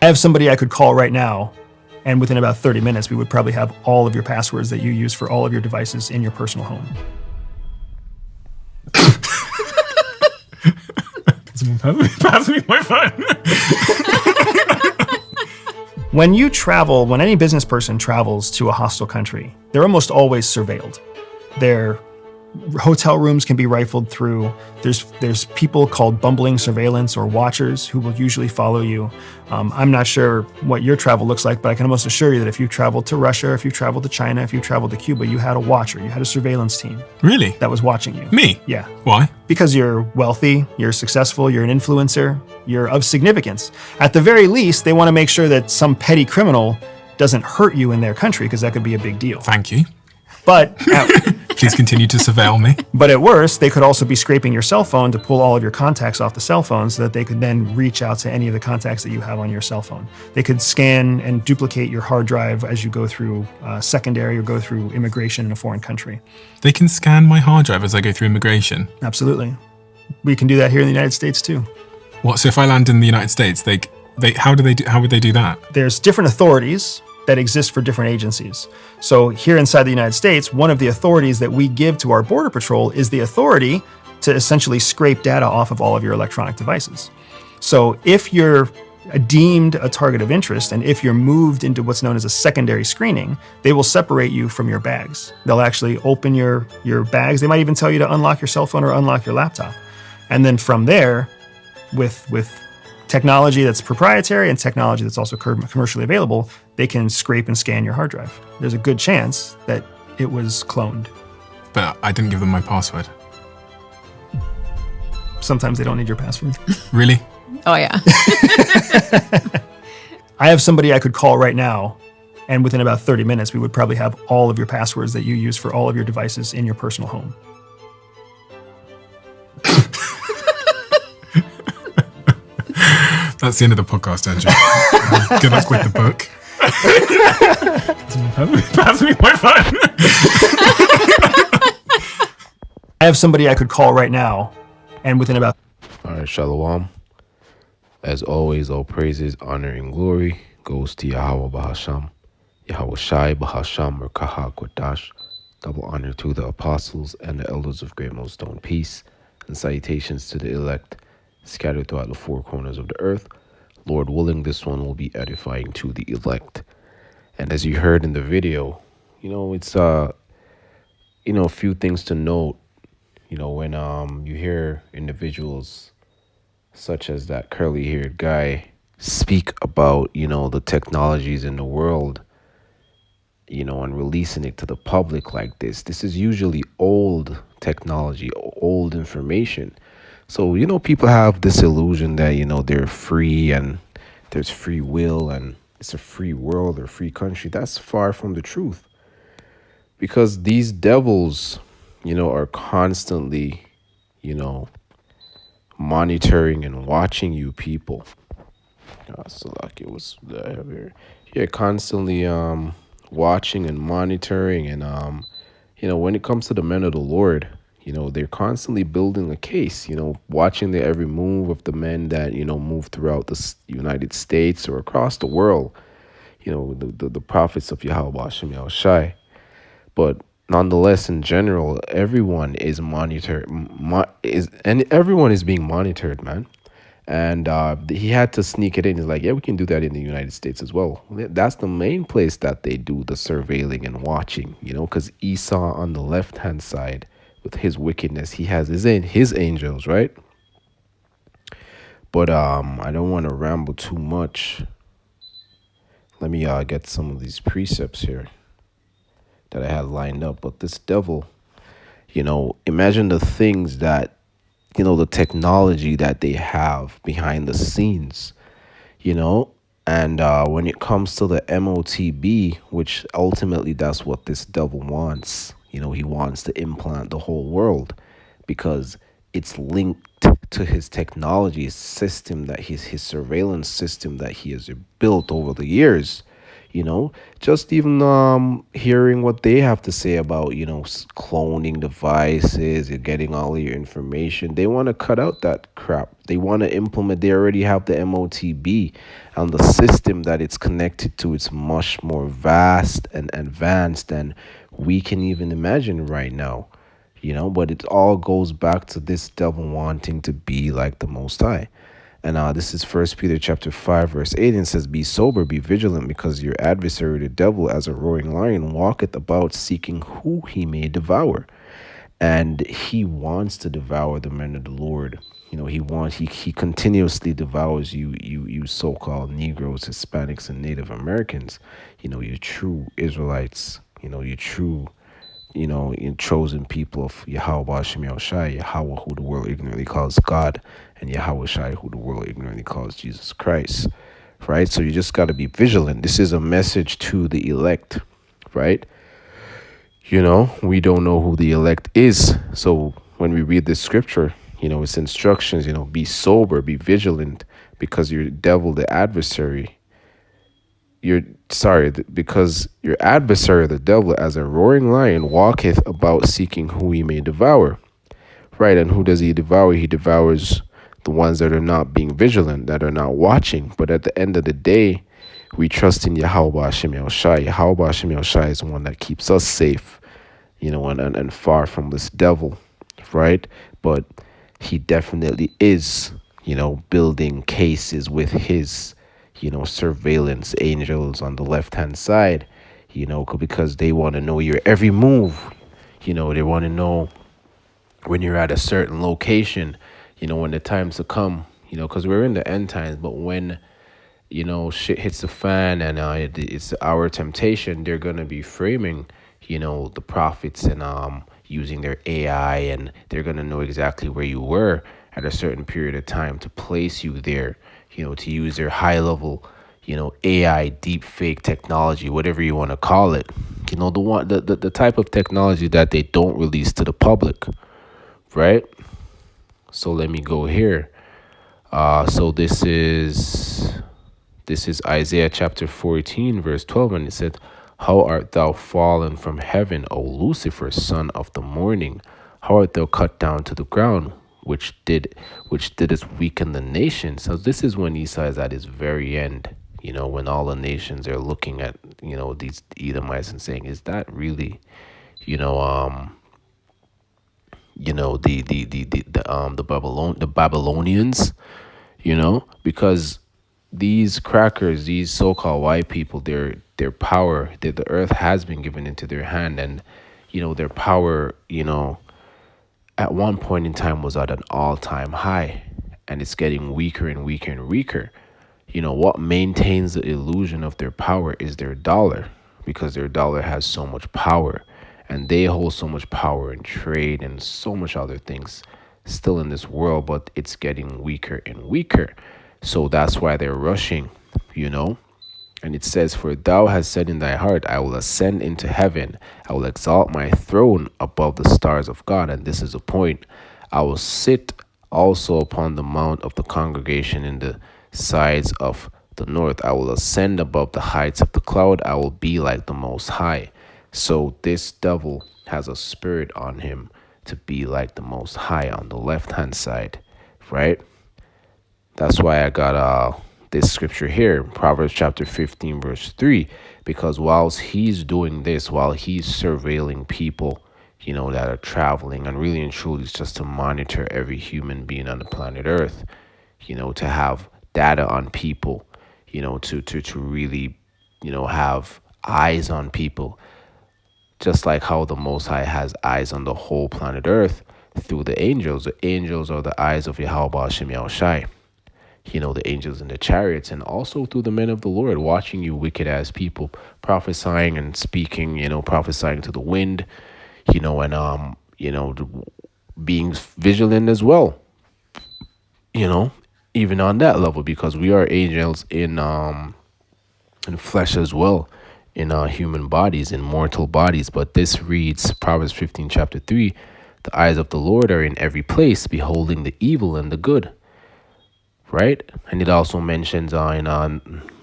I have somebody I could call right now, and within about 30 minutes, we would probably have all of your passwords that you use for all of your devices in your personal home. Pass me my phone. When any business person travels to a hostile country, they're almost always surveilled. Their hotel rooms can be rifled through. There's people called bumbling surveillance or watchers who will usually follow you. I'm not sure what your travel looks like, but I can almost assure you that if you've traveled to Russia, if you've traveled to China, if you've traveled to Cuba, you had a watcher, you had a surveillance team. Really? That was watching you. Me? Yeah. Why? Because you're wealthy, you're successful, you're an influencer, you're of significance. At the very least, they want to make sure that some petty criminal doesn't hurt you in their country, because that could be a big deal. Thank you. But please continue to surveil me. But at worst, they could also be scraping your cell phone to pull all of your contacts off the cell phone so that they could then reach out to any of the contacts that you have on your cell phone. They could scan and duplicate your hard drive as you go through secondary or go throrough immigration in a foreign country. They can scan my hard drive as I go through immigration? Absolutely. We can do that here in the United States too. What? So if I land in the United States, how would they do that? There's different authorities that exist for different agencies. So here inside the United States, one of the authorities that we give to our Border Patrol is the authority to essentially scrape data off of all of your electronic devices. So if you're deemed a target of interest, and if you're moved into what's known as a secondary screening, they will separate you from your bags. They'll actually open your bags. They might even tell you to unlock your cell phone or unlock your laptop. And then from there, with technology that's proprietary and technology that's also commercially available, they can scrape and scan your hard drive. There's a good chance that it was cloned. But I didn't give them my password. Sometimes they don't need your password. Really? Oh, yeah. I have somebody I could call right now, and within about 30 minutes, we would probably have all of your passwords that you use for all of your devices in your personal home. That's the end of the podcast, Andrew. Good luck with the book. Pass me my phone. I have somebody I could call right now, and within about... All right, Shalom. As always, all praises, honor, and glory goes to Yahweh Bahasham, Yahweh Shai Bahasham, or Kaha Kodash. Double honor to the apostles and the elders of Great Millstone. Peace and salutations to the elect scattered throughout the four corners of the earth. Lord willing, this one will be edifying to the elect. And as you heard in the video, it's a few things to note. When you hear individuals such as that curly-haired guy speak about the technologies in the world, and releasing it to the public like this is usually old technology, old information. So, people have this illusion that, they're free and there's free will and it's a free world or free country. That's far from the truth. Because these devils, are constantly, monitoring and watching you people. So like it was here. Yeah, constantly watching and monitoring, and when it comes to the men of the Lord, they're constantly building a case, watching the every move of the men that, move throughout the United States or across the world, the prophets of Yahweh Hashem Yahushai. But nonetheless, in general, everyone is monitored, and everyone is being monitored, man. And he had to sneak it in. He's like, yeah, we can do that in the United States as well. That's the main place that they do the surveilling and watching, because Esau on the left-hand side, with his wickedness, he has his angels, right? But I don't want to ramble too much. Let me get some of these precepts here that I had lined up. But this devil, imagine the things that, the technology that they have behind the scenes, and when it comes to the MOTB, which ultimately that's what this devil wants. He wants to implant the whole world because it's linked to his technology system, that his surveillance system that he has built over the years. Just even hearing what they have to say about cloning devices and getting all of your information. They want to cut out that crap. They want to implement. They already have the MOTB, and the system that it's connected to. It's much more vast and advanced than we can even imagine right now. But it all goes back to this devil wanting to be like the Most High. And this is First Peter chapter 5, verse 8, and it says, "Be sober, be vigilant, because your adversary the devil, as a roaring lion, walketh about seeking who he may devour." And he wants to devour the men of the Lord. He continuously devours you so-called Negroes, Hispanics, and Native Americans. You true Israelites. You true in chosen people of Yahweh Shem Shai, Yahweh, who the world ignorantly calls God, and Yahweh Shai, who the world ignorantly calls Jesus Christ, right? So you just got to be vigilant. This is a message to the elect, right? We don't know who the elect is. So when we read this scripture, it's instructions, be sober, be vigilant, because your devil, the adversary, because your adversary, the devil, as a roaring lion, walketh about seeking who he may devour. Right, and who does he devour? He devours the ones that are not being vigilant, that are not watching. But at the end of the day, we trust in Yahweh Hashem Yahushai. Yahweh Hashem Yahushai is the one that keeps us safe, and far from this devil, right? But he definitely is, building cases with his surveillance angels on the left-hand side, because they want to know your every move. They want to know when you're at a certain location, when the time's to come, because we're in the end times. But when, shit hits the fan and it's our temptation, they're going to be framing, the prophets and using their AI, and they're going to know exactly where you were at a certain period of time to place you there, to use their high level, AI deep fake technology, whatever you want to call it, the type of technology that they don't release to the public, right? So let me go here. So this is Isaiah chapter 14, verse 12, and it said, "How art thou fallen from heaven, O Lucifer, son of the morning? How art thou cut down to the ground, which didst weaken the nations?" So this is when Esau is at his very end, when all the nations are looking at, these Edomites and saying, is that really, the Babylonians, because these crackers, these so-called white people, their power, the earth has been given into their hand, and their power, at one point in time was at an all-time high, and it's getting weaker and weaker and weaker. What maintains the illusion of their power is their dollar, because their dollar has so much power, and they hold so much power in trade and so much other things still in this world, but it's getting weaker and weaker. So that's why they're rushing, And it says, "For thou hast said in thy heart, I will ascend into heaven. I will exalt my throne above the stars of God." And this is the point. "I will sit also upon the mount of the congregation in the sides of the north. I will ascend above the heights of the cloud. I will be like the Most High." So this devil has a spirit on him to be like the Most High on the left-hand side, right? That's why I got this scripture here, Proverbs chapter 15, verse 3, because whilst he's doing this, while he's surveilling people, that are traveling, and really and truly it's just to monitor every human being on the planet Earth, to have data on people, to really, have eyes on people, just like how the Most High has eyes on the whole planet Earth through the angels. The angels are the eyes of Yahweh Hashem Yahushai. The angels in the chariots, and also through the men of the Lord, watching you wicked ass people, prophesying and speaking, prophesying to the wind, and, being vigilant as well, even on that level, because we are angels in flesh as well, in human bodies, in mortal bodies. But this reads, Proverbs 15, chapter 3, "The eyes of the Lord are in every place, beholding the evil and the good." Right? And it also mentions in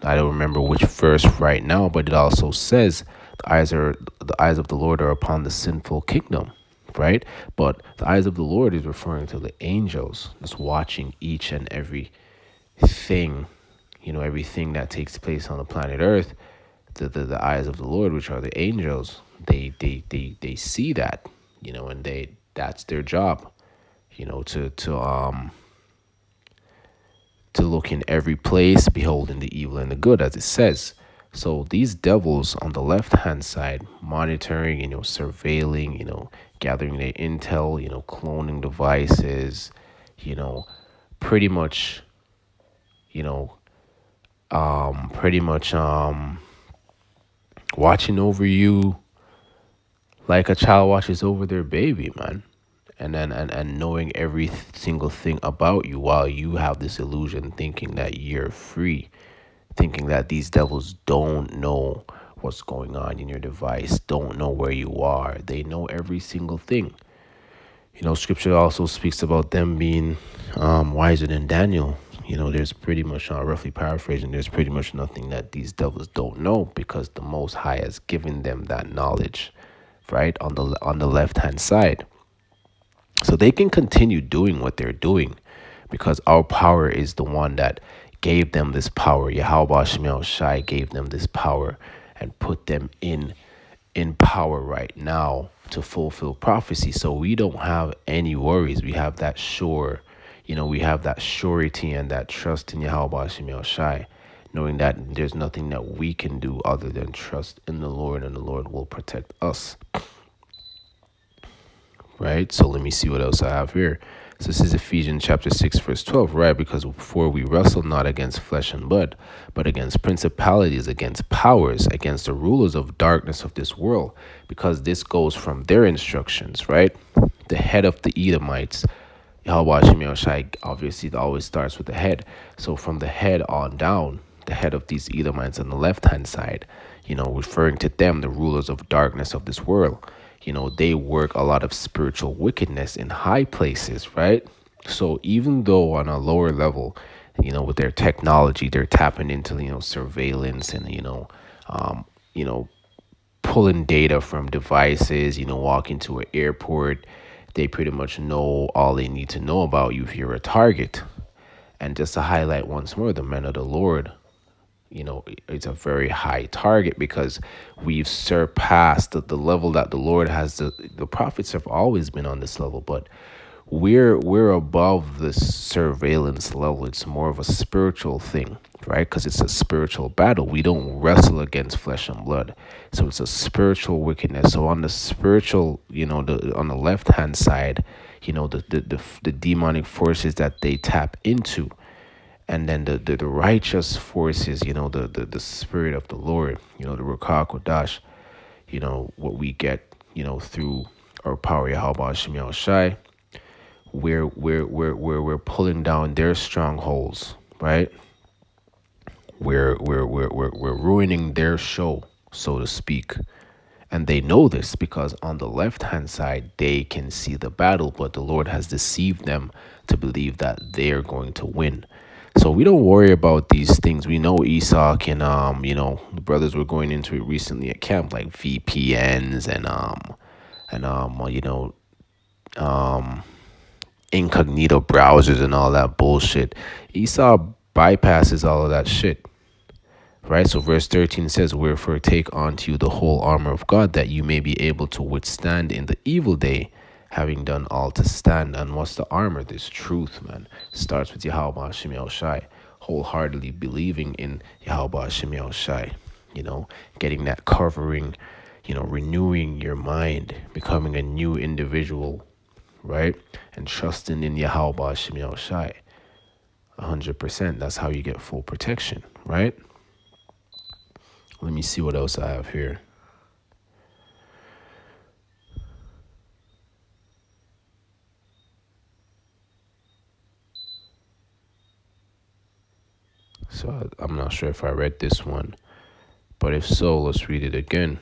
I don't remember which verse right now, but it also says the eyes of the Lord are upon the sinful kingdom, right? But the eyes of the Lord is referring to the angels, just watching each and every thing, everything that takes place on the planet Earth. The eyes of the Lord, which are the angels, they see that, and that's their job, to look in every place, beholding the evil and the good, as it says. So these devils on the left hand side, monitoring, surveilling, gathering their intel, cloning devices, pretty much, you know, pretty much watching over you like a child watches over their baby, man. And knowing every single thing about you, while you have this illusion thinking that you're free, thinking that these devils don't know what's going on in your device, don't know where you are. They know every single thing. Scripture also speaks about them being wiser than Daniel. There's pretty much, roughly paraphrasing, there's pretty much nothing that these devils don't know, because the Most High has given them that knowledge, right, on the left hand side. So they can continue doing what they're doing, because our power is the one that gave them this power. Yahweh Shemel Shai gave them this power and put them in power right now to fulfill prophecy. So we don't have any worries. We have that we have that surety and that trust in Yahweh Shemel Shai, knowing that there's nothing that we can do other than trust in the Lord, and the Lord will protect us. Right? So let me see what else I have here. So this is Ephesians chapter 6, verse 12, right? Because for we wrestle not against flesh and blood, but against principalities, against powers, against the rulers of darkness of this world, because this goes from their instructions, right? The head of the Edomites, Yahweh Shemel Shai, obviously it always starts with the head. So from the head on down, the head of these Edomites on the left-hand side, referring to them, the rulers of darkness of this world. They work a lot of spiritual wickedness in high places, right? So even though on a lower level, with their technology, they're tapping into, surveillance and, pulling data from devices, walking to an airport, they pretty much know all they need to know about you if you're a target. And just to highlight once more, the men of the Lord, it's a very high target, because we've surpassed the level that the Lord has. The prophets have always been on this level, but we're above the surveillance level. It's more of a spiritual thing, right? Because it's a spiritual battle. We don't wrestle against flesh and blood, so it's a spiritual wickedness. So on the spiritual, on the left hand side, the demonic forces that they tap into. And then the righteous forces, the spirit of the Lord, the Ruach Kodash, what we get, through our power, Yahweh Shemel Shai, we're pulling down their strongholds, right? We're ruining their show, so to speak. And they know this, because on the left-hand side, they can see the battle, but the Lord has deceived them to believe that they're going to win. So we don't worry about these things. We know Esau can, the brothers were going into it recently at camp, like VPNs and incognito browsers and all that bullshit. Esau bypasses all of that shit. Right? So verse 13 says, wherefore take unto you the whole armor of God, that you may be able to withstand in the evil day, having done all to stand. And what's the armor? This truth, man. Starts with Yahweh Shemel Shai, wholeheartedly believing in Yahweh Shemel Shai, getting that covering, renewing your mind, becoming a new individual, right? And trusting in Yahweh Shemel Shai 100%. That's how you get full protection, right? Let me see what else I have here. So I'm not sure if I read this one, but if so, let's read it again.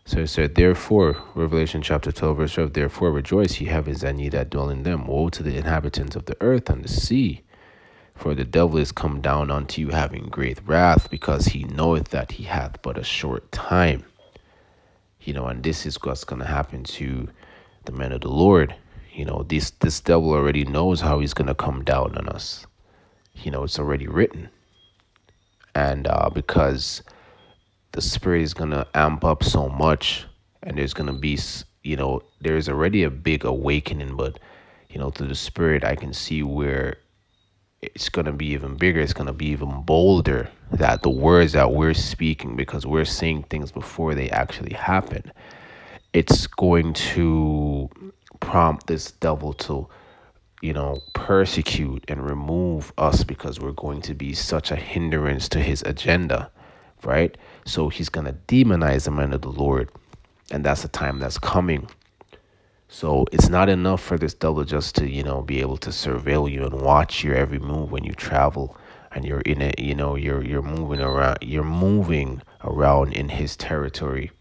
So it said, therefore, Revelation chapter 12, verse 12, therefore rejoice, ye heavens, and ye that dwell in them. Woe to the inhabitants of the earth and the sea, For the devil is come down unto you having great wrath, because he knoweth that he hath but a short time. And this is what's gonna happen to the men of the Lord. This devil already knows how he's gonna come down on us. It's already written. And because the spirit is gonna amp up so much, and there's gonna be, there's already a big awakening, but through the spirit, I can see where it's gonna be even bigger. It's gonna be even bolder, that the words that we're speaking, because we're saying things before they actually happen, it's going to prompt this devil to persecute and remove us, because we're going to be such a hindrance to his agenda, right? So he's going to demonize the men of the Lord, and that's the time that's coming. So it's not enough for this devil just to be able to surveil you and watch your every move when you travel, and you're in it. You're moving around in his territory,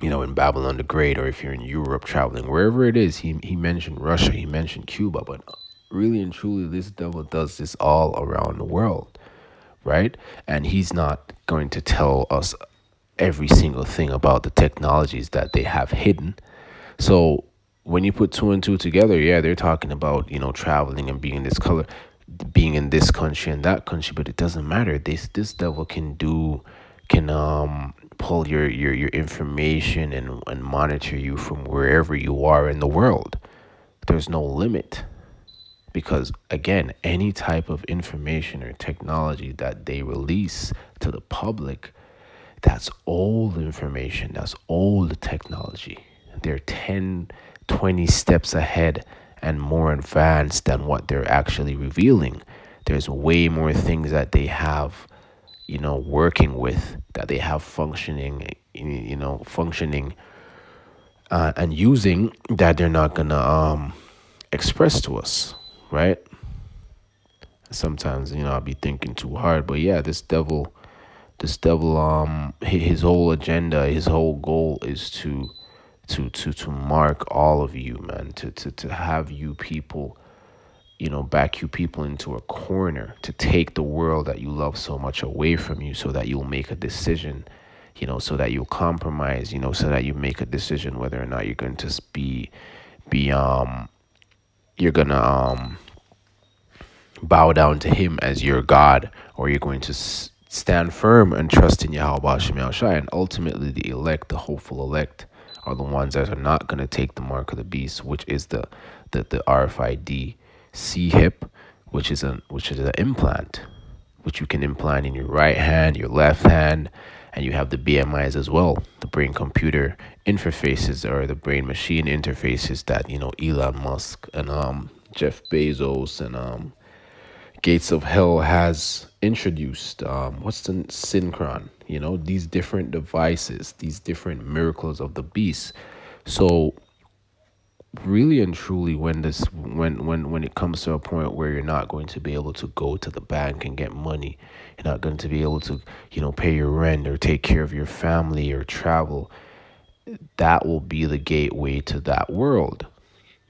in Babylon the Great, or if you're in Europe traveling, wherever it is. He mentioned Russia, he mentioned Cuba, but really and truly, this devil does this all around the world, right? And he's not going to tell us every single thing about the technologies that they have hidden. So when you put two and two together, yeah, they're talking about, traveling and being in this color, being in this country and that country, but it doesn't matter. This devil can pull your information and monitor you from wherever you are in the world. There's no limit, because again, any type of information or technology that they release to the public, that's old information, that's old technology. They're 10, 20 steps ahead and more advanced than what they're actually revealing. There's way more things that they have, working with, that they have functioning and using, that they're not gonna express to us, right? Sometimes I'll be thinking too hard, but yeah, this devil, his whole agenda, his whole goal is to mark all of you, man, to have you people, back you people into a corner, to take the world that you love so much away from you, so that you'll make a decision, so that you'll compromise, so that you make a decision whether or not you're going to you're gonna bow down to him as your God, or you're going to stand firm and trust in Yahweh Shem Yahushai. And ultimately, the elect, the hopeful elect, are the ones that are not going to take the mark of the beast, which is the RFID C-hip, which is an implant, which you can implant in your right hand, your left hand, and you have the BMIs as well, the brain computer interfaces, or the brain machine interfaces, that Elon Musk and Jeff Bezos and Gates of Hell has introduced. What's the Synchron? These different devices, these different miracles of the beast. So really and truly, when it comes to a point where you're not going to be able to go to the bank and get money, you're not going to be able to pay your rent or take care of your family or travel, that will be the gateway to that world.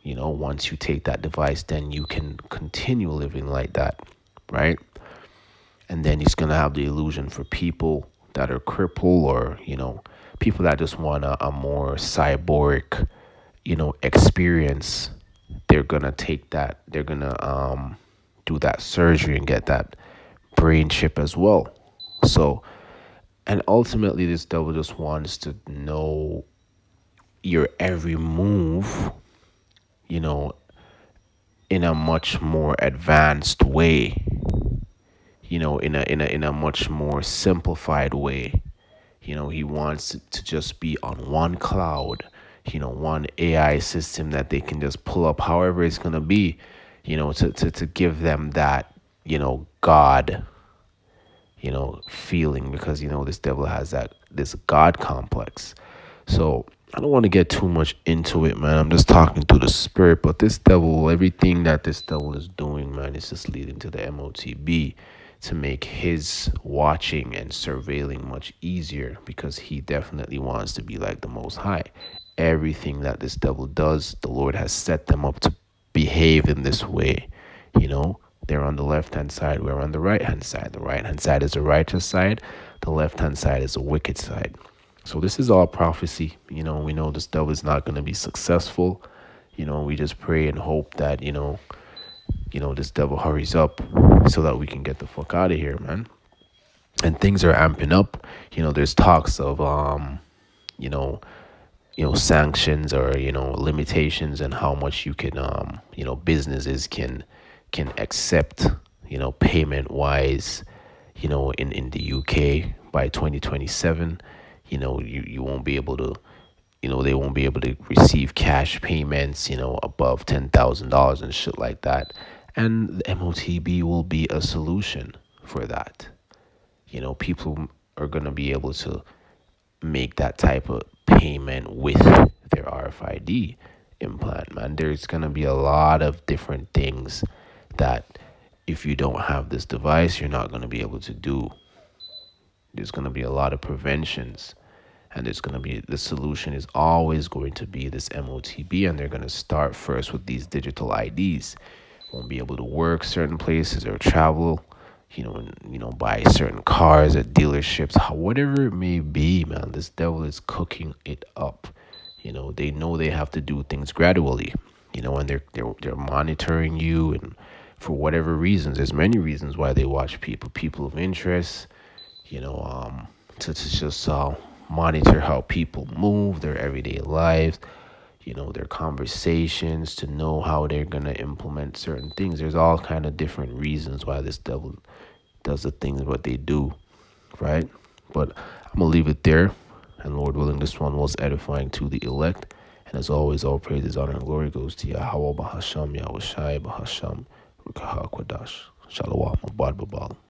Once you take that device, then you can continue living like that, right? And then he's going to have the illusion for people that are crippled, or people that just want a more cyborg experience. They're going to take that, they're going to do that surgery and get that brain chip as well. So, and ultimately, this devil just wants to know your every move, in a much more advanced way, in a much more simplified way. He wants it to just be on one cloud, one AI system that they can just pull up however it's gonna be, to give them that, God, feeling, because this devil has this God complex. So I don't want to get too much into it, man. I'm just talking through the spirit. But this devil, everything that this devil is doing, man, is just leading to the MOTB, to make his watching and surveilling much easier, because he definitely wants to be like the Most High. Everything that this devil does, the Lord has set them up to behave in this way, They're on the left hand side, we're on the right hand side. The right hand side is the righteous side, the left hand side is the wicked side. So this is all prophecy. We know this devil is not going to be successful. We just pray and hope that, this devil hurries up so that we can get the fuck out of here, man. And things are amping up. There's talks of you know, sanctions or limitations and how much you can businesses can accept payment wise in the UK by 2027. You won't be able to they won't be able to receive cash payments above $10,000 and shit like that. And the MOTB will be a solution for that. People are going to be able to make that type of payment with their RFID implant, man. There's going to be a lot of different things that if you don't have this device, you're not going to be able to do. There's going to be a lot of preventions, and the solution is always going to be this MOTB, and they're going to start first with these digital IDs. Won't be able to work certain places or travel, buy certain cars at dealerships, whatever it may be, man. This devil is cooking it up. They know they have to do things gradually, and they're monitoring you, and for whatever reasons, there's many reasons why they watch people of interest, to just monitor how people move, their everyday lives, their conversations, to know how they're going to implement certain things. There's all kind of different reasons why this devil does the things what they do, right? But I'm going to leave it there. And Lord willing, this one was edifying to the elect. And as always, all praises, honor, and glory goes to Yahweh Bahasham, Yahweh Shai Bahasham, Rukaha Kwadash. Shalom, Abad Babal.